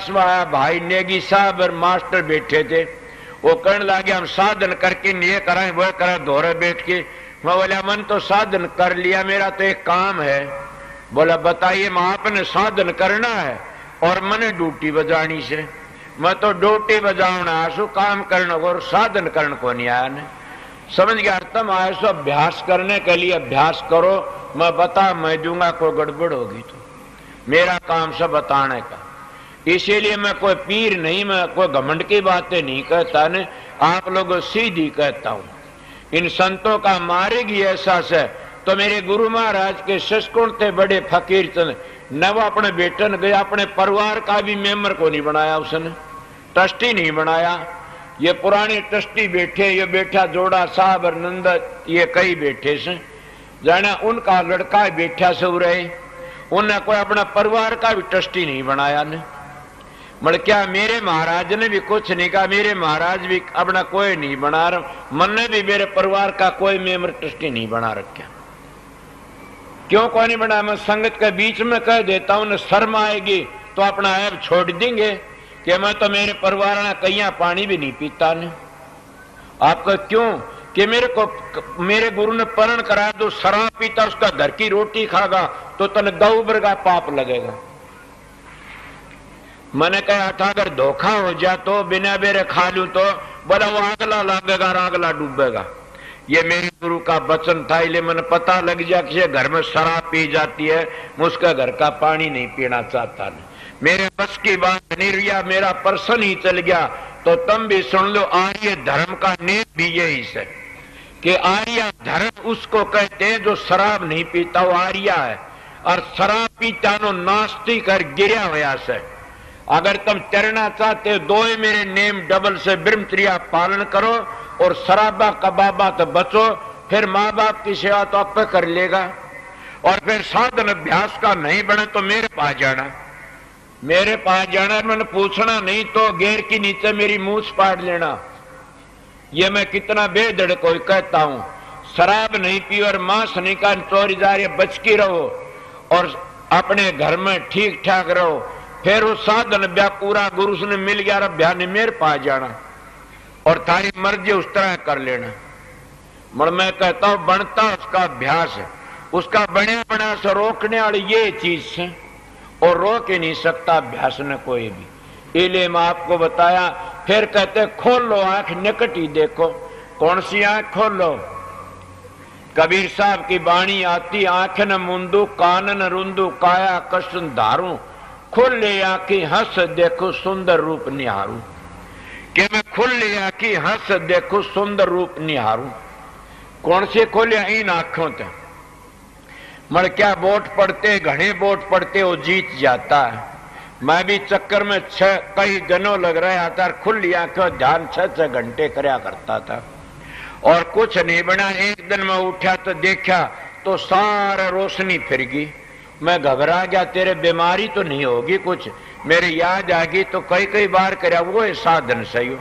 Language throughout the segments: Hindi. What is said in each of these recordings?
पास में आया भाई नेगी साहब और मास्टर बैठे थे। वो कहने लगे हम साधन करके ये कराएं वो करें दोहरे बैठ के। मैं बोला मन तो साधन कर लिया, मेरा तो एक काम है। बोला बताइए। मैं आपने साधन करना है और मैंने ड्यूटी बजानी से। मैं तो ड्यूटी बजाना आसू काम करने को और साधन करने को नहीं आया ने। समझ गया तुम आए सो अभ्यास करने के लिए अभ्यास करो, मैं बता मैं दूंगा, कोई गड़बड़ होगी तो मेरा काम सब बताने का। इसीलिए मैं कोई पीर नहीं, मैं कोई घमंड की बातें नहीं कहता ने, आप लोगों सीधी कहता हूं। इन संतों का मार्ग ही ऐसा है। तो मेरे गुरु महाराज के ससकुण थे बड़े फकीर थे, न वो अपने बेटन गए, अपने परिवार का भी मेंबर को नहीं बनाया उसने, ट्रस्टी नहीं बनाया। ये पुराने ट्रस्टी बैठे, ये बैठा जोड़ा साहब और नंद, ये कई बैठे से जाना उनका लड़का बैठा से रहे, उन्हें कोई अपना परिवार का भी ट्रस्टी नहीं बनाया ने। मगर क्या मेरे महाराज ने भी कुछ नहीं कहा, मेरे महाराज भी अपना कोई नहीं बना रहा, मन ने भी मेरे परिवार का कोई मेंबर ट्रस्टी नहीं बना रखा। क्यों कौन नहीं बना? मैं संगत के बीच में कह देता हूं, शर्म आएगी तो अपना ऐप छोड़ देंगे कि मैं तो मेरे परिवार ने कहीं पानी भी नहीं पीता ने। आपका क्यों कि मेरे गुरु ने परण कराया, तो शराब पीता उसका घर की रोटी खागा तो तन गौबर का पाप लगेगा। मैंने कहा था अगर धोखा हो जाए तो बिना बेरे खा लू तो बोला वो आगला लगेगा, आगला डूबेगा। ये मेरे गुरु का वचन था, इसलिए मैंने पता लग गया कि घर में शराब पी जाती है, मैं उसका घर का पानी नहीं पीना चाहता नहीं। मेरे बस की बात नहीं रिया, मेरा पर्सन ही चल गया। तो तुम भी सुन लो, आर्य धर्म का नेम भी यही है कि आर्य धर्म उसको कहते हैं जो शराब नहीं पीता, वो आर्य है। और शराब पीता नो नास्तिक कर गिरा हुआ से। अगर तुम चरना चाहते हो, दो मेरे नेम डबल से ब्रह्मचर्या पालन करो और शराबा कबाबा तो बचो, फिर माँ बाप की सेवा तो आप कर लेगा। और फिर साधन अभ्यास का नहीं बने तो मेरे पास जाना, मेरे पास जाना, मैंने पूछना नहीं तो गेर की नीचे मेरी मूछ पाड़ लेना। ये मैं कितना बेधड़ कोई कहता हूं, शराब नहीं पी और मांस नहीं का चोरी जा रही, बच की रहो और अपने घर में ठीक ठाक रहो। फिर वो साधन ब्याह पूरा गुरु ने मिल गया, ब्याह ने मेरे पास जाना और थारी मर्जी उस तरह कर लेना। मगर मैं कहता हूं बनता उसका अभ्यास है, उसका बने बना से रोकने वाली ये चीज है और रोक ही नहीं सकता अभ्यास ने कोई भी। इसलिए मैं आपको बताया। फिर कहते खोलो आंख, निकट ही देखो। कौन सी आंख खोलो? कबीर साहब की बाणी आती, आंख न मुंदू कान न रुंदू काया कष्ट धारू, खुले आंखी हंस देखो सुंदर रूप निहारू। कि मैं खुले आंखी हंस देखो सुंदर रूप निहारू। कौन से खोले? इन आंखों से। मर क्या वोट पड़ते, घने वोट पड़ते, वो जीत जाता है। मैं भी चक्कर में कई दिनों लग रहा था, खुली आंखों ध्यान 6 घंटे करया करता था और कुछ नहीं बना। एक दिन मैं उठा तो देखा तो सारा रोशनी फिर गई। मैं घबरा गया, तेरे बीमारी तो नहीं होगी कुछ? मेरे याद आ गई तो कई बार करया वो साधन सही हो।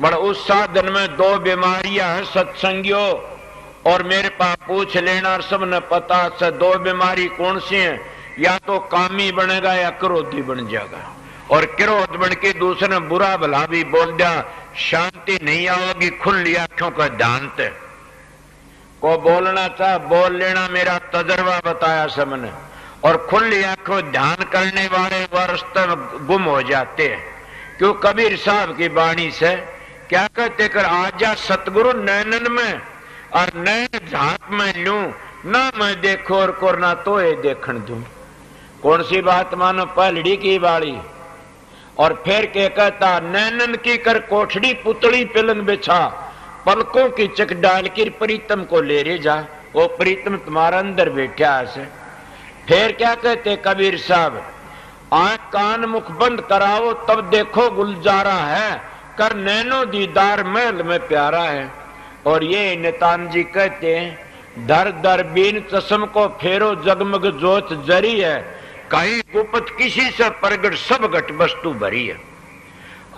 मगर उस साधन में 2 बीमारियां हैं, सत्संगियों और मेरे पास पूछ लेना, सबने पता से 2 बीमारी कौन सी हैं? या तो कामी बनेगा या क्रोधी बन जाएगा, और क्रोध बन के दूसरे बुरा भला भी बोल दिया, शांति नहीं आओगी। खुली आंखों का ध्यान थे को बोलना चाह बोल लेना, मेरा तजर्बा बताया सबने। और खुली आंखों ध्यान करने वाले वारस्ते में गुम हो जाते हैं। क्यों? कबीर साहब की बाणी से क्या कहते कर, आजा सतगुरु नैनन में और नैन झांक में लूं, ना मैं देखो और को ना तो ये देखण दूं। कौन सी बात मानो? पहलड़ी की बाड़ी। और फिर क्या कहता, नैनन की कर कोठड़ी पुतली पिलन बिछा, पलकों की चक डाल कर प्रीतम को ले रे जा। वो प्रीतम तुम्हारा अंदर बैठा है। फिर क्या कहते कबीर साहब, आंख कान मुख बंद कराओ तब देखो गुलजारा है, कर नैनो दीदार महल में प्यारा है। और ये नितान जी कहते हैं, दर दर बीन चश्म को फेरो जगमग जोत जरी है, कहीं गुप्त किसी से प्रगट सब घट वस्तु भरी है।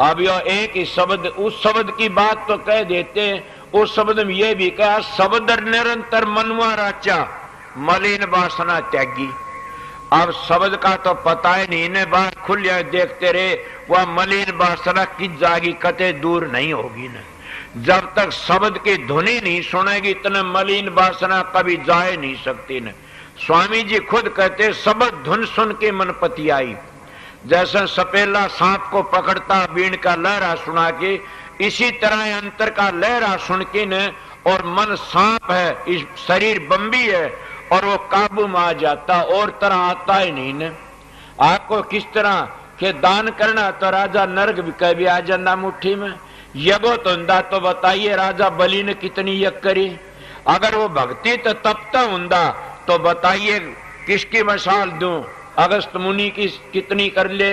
अब यह एक ही शब्द, उस शब्द की बात तो कह देते हैं, उस शब्द में यह भी कहा, शब्द निरंतर मनवा राचा मलिन वासना त्यागी। अब शब्द का तो पता है नहीं, इन्हें बात खुलिया देखते रहे, वह मलिन वासना की जागी कते दूर नहीं होगी न। जब तक शब्द की धुनी नहीं सुनेगी इतने मलिन वासना कभी जाए नहीं सकती न। स्वामी जी खुद कहते शब्द धुन सुन के मन पति आई। जैसा सपेला सांप को पकड़ता बीन का लहरा सुना के, इसी तरह अंतर का लहरा सुन के न, और मन सांप है, इस शरीर बम्बी है और वो काबू में आ जाता, और तरह आता ही नहीं न। आपको किस तरह के दान करना तो राजा नरक भी कभी आ जाना मुट्ठी में। यगो तो हुंदा तो बताइए राजा बलि ने कितनी यज्ञ करी। अगर वो भक्ति तो तपता हुंदा तो बताइए किसकी मिसाल दूं, अगस्त मुनि की कितनी कर ले,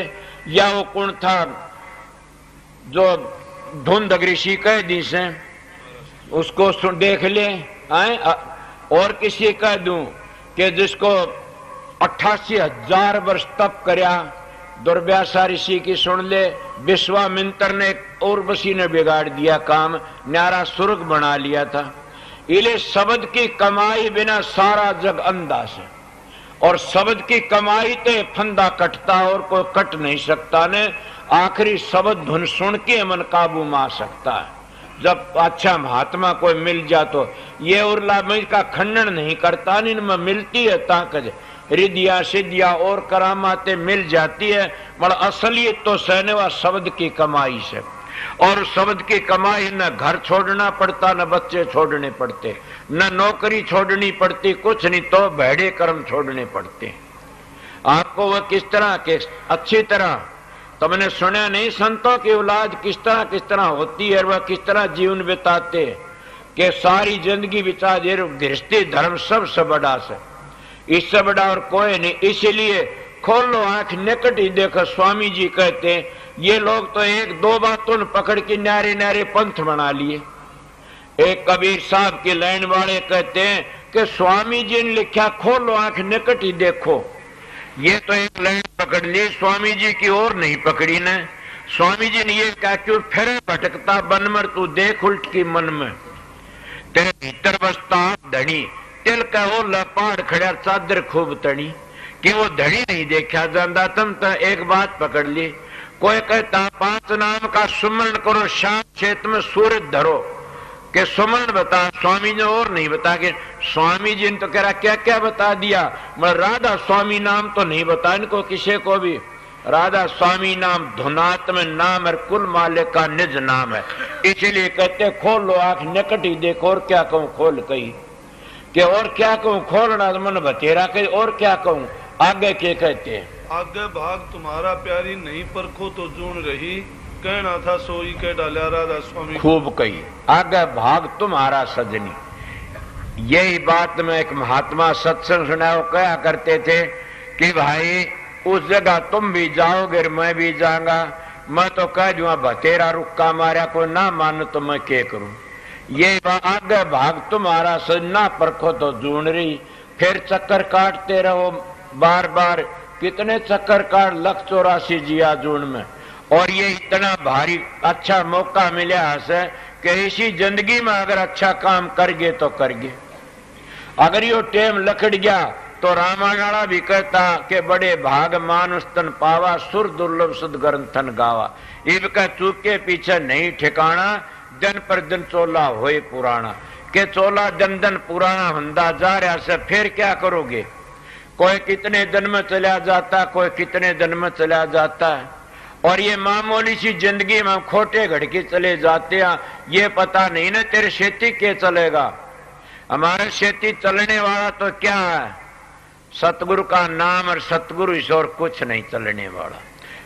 या वो कौन था जो धुंध ऋषि कह दी से उसको देख ले आए। और किसी कह दूं कि जिसको 88,000 वर्ष तप करया, दुर्व्यासा ऋषि की सुन ले। विश्वामित्र ने उर्वशी ने बिगाड़ दिया काम, न्यारा स्वर्ग बना लिया था। इले शब्द की कमाई बिना सारा जग अंधा से, और शब्द की कमाई ते फंदा कटता और कोई कट नहीं सकता ने। आखिरी शब्द धुन सुन के मन काबू में आ सकता है। जब अच्छा महात्मा कोई मिल जा तो ये उर्ला में का खंडन नहीं करता, इनमें मिलती है ताकत, रिद्धिया सिद्धिया और करामातें मिल जाती है, मगर असलियत तो सहने वा शब्द की कमाई से। और शब्द की कमाई न घर छोड़ना पड़ता, न बच्चे छोड़ने पड़ते, न नौकरी छोड़नी पड़ती, कुछ नहीं तो भेड़े कर्म छोड़ने पड़ते। आपको वह किस तरह के अच्छी तरह तुमने सुना नहीं, संतों की औलाद किस तरह होती है, वह किस तरह जीवन बिताते कि सारी जिंदगी बिता दे। गृहस्थी धर्म सबसे बड़ा से, इससे बड़ा और कोई नहीं। इसलिए खोलो आंख निकट ही देखो। स्वामी जी कहते हैं ये लोग तो एक दो बातों पकड़ के न्यारे न्यारे पंथ बना लिए। एक कबीर साहब के लाइन वाले कहते हैं कि स्वामी जी ने लिखा खोलो आंख निकट ही देखो, ये तो एक लाइन पकड़ ली, स्वामी जी की और नहीं पकड़ी न। स्वामी जी ने ये कहा क्यों फिर भटकता बन मर, तू देख उल्ट की मन में, तेरे भीतर बसता धनी, तिल का वो लपाड़ खड़ा चादर खूब तनी, कि वो धनी नहीं देखा जाता। तुम तो एक बात पकड़ ली। कोई कहता 5 नाम का सुमरण करो, शाम क्षेत्र में सूरज धरो, के सुमरण बता, स्वामी ने और नहीं बता के। स्वामी जी ने तो कह रहा क्या क्या बता दिया, मगर राधा स्वामी नाम तो नहीं बता इनको किसी को भी। राधा स्वामी नाम धुनात्म नाम और कुल मालिक का निज नाम है। इसलिए कहते खोलो आंख निकट ही देखो, और क्या कहूं खोल कही कि, और क्या कहूं खोलना मन बतेरा कही, और क्या कहूं आगे के कहते हैं। आगे भाग तुम्हारा प्यारी नहीं परखो तो जून रही, कहना था सोई के डाला राधा स्वामी। खूब कही आगे भाग तुम्हारा सजनी। यही बात में एक महात्मा सत्संग सुना, वो कहा करते थे कि भाई उस जगह तुम भी जाओगे मैं भी जाऊंगा, मैं तो कह दूंगा बतेरा रुक्का मारा, कोई ना मानो तो मैं क्या करूं। ये आगे भाग तुम्हारा सजना परखो तो जून रही। फिर चक्कर काटते रहो बार बार, कितने चक्कर काट 184 जिया जून में। और ये इतना भारी अच्छा मौका मिला है कि इसी जिंदगी में अगर अच्छा काम करगे तो करगे। अगर यो टेम लकड़ गया तो रामायण भी कहता कि बड़े भाग मानुष तन पावा, सुर दुर्लभ सुध ग्रंथन गावा। इब का चूक के पीछे नहीं ठिकाना, दिन पर दिन चोला होए पुराना, के चोला दिन दिन पुराना हुंदा जा रहा से फिर क्या करोगे। कोई कितने दिन में चला जाता, कोई कितने दिन में चला जाता है, और ये मामूली सी जिंदगी में खोटे घड़के चले जाते हैं। ये पता नहीं ना तेरे खेती के चलेगा। हमारे खेती चलने वाला तो क्या है, सतगुरु का नाम और सतगुरु ईश्वर, कुछ नहीं चलने वाला।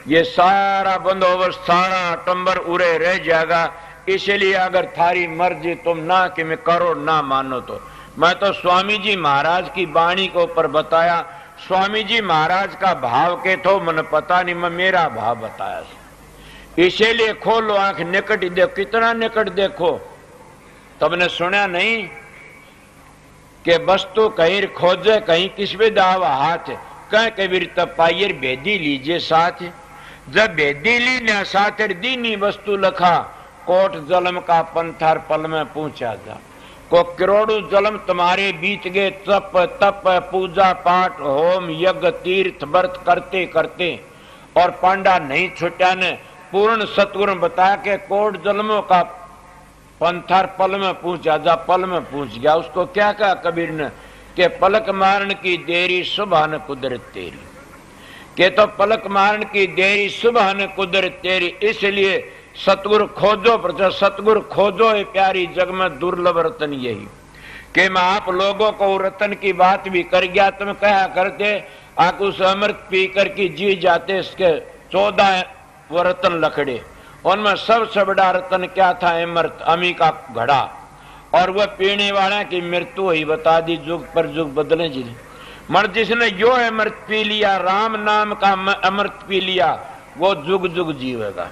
ये सारा बंदोबस्त सारा टंबर उरे रह जाएगा। इसलिए अगर थारी मर्जी तुम ना कि मैं करो ना मानो तो। मैं तो स्वामी जी महाराज की वाणी के ऊपर बताया, स्वामी जी महाराज का भाव के तो मन पता नहीं, मैं मेरा भाव बताया। इसीलिए खोलो आंख निकट ही देखो, कितना निकट देखो। तुमने सुना नहीं कि वस्तु कहीं खोजे कहीं किस भी दावा हाथ, कह कबीर तब पाइर भेदी लीजिए साथ। जब भेदी ली न साथ दीनी वस्तु लखा, कोट जलम का पंथर पल में पूछा जा। को करोड़ों जलम तुम्हारे बीच गए, तप तप पूजा पाठ होम यज्ञ तीर्थ व्रत करते करते, और पांडा नहीं छुट्या ने पूर्ण सतगुरु बता के कोट जन्मों का पंथर पल में पूछा, जा पल में पूछ गया। उसको क्या कहा कबीर ने कि पलक मारन की देरी सुबह न कुदरत तेरी, के तो पलक मारन की देरी सुबह न कुदरत तेरी। इसलिए सतगुरु खोजो, पर सतगुरु खोजो ये प्यारी जग में दुर्लभ रतन यही। कि मैं आप लोगों को रतन की बात भी कर गया, तुम कहा करते आप उस अमृत पीकर की जी जाते, इसके 14 वो रतन लकड़े, उनमें सबसे बड़ा रतन क्या था? अमृत, अमी का घड़ा। और वह पीने वाला की मृत्यु ही बता दी, जुग पर जुग बदले जी। मर जिसने यो अमृत पी लिया, राम नाम का अमृत पी लिया, वो जुग जुग जीवेगा।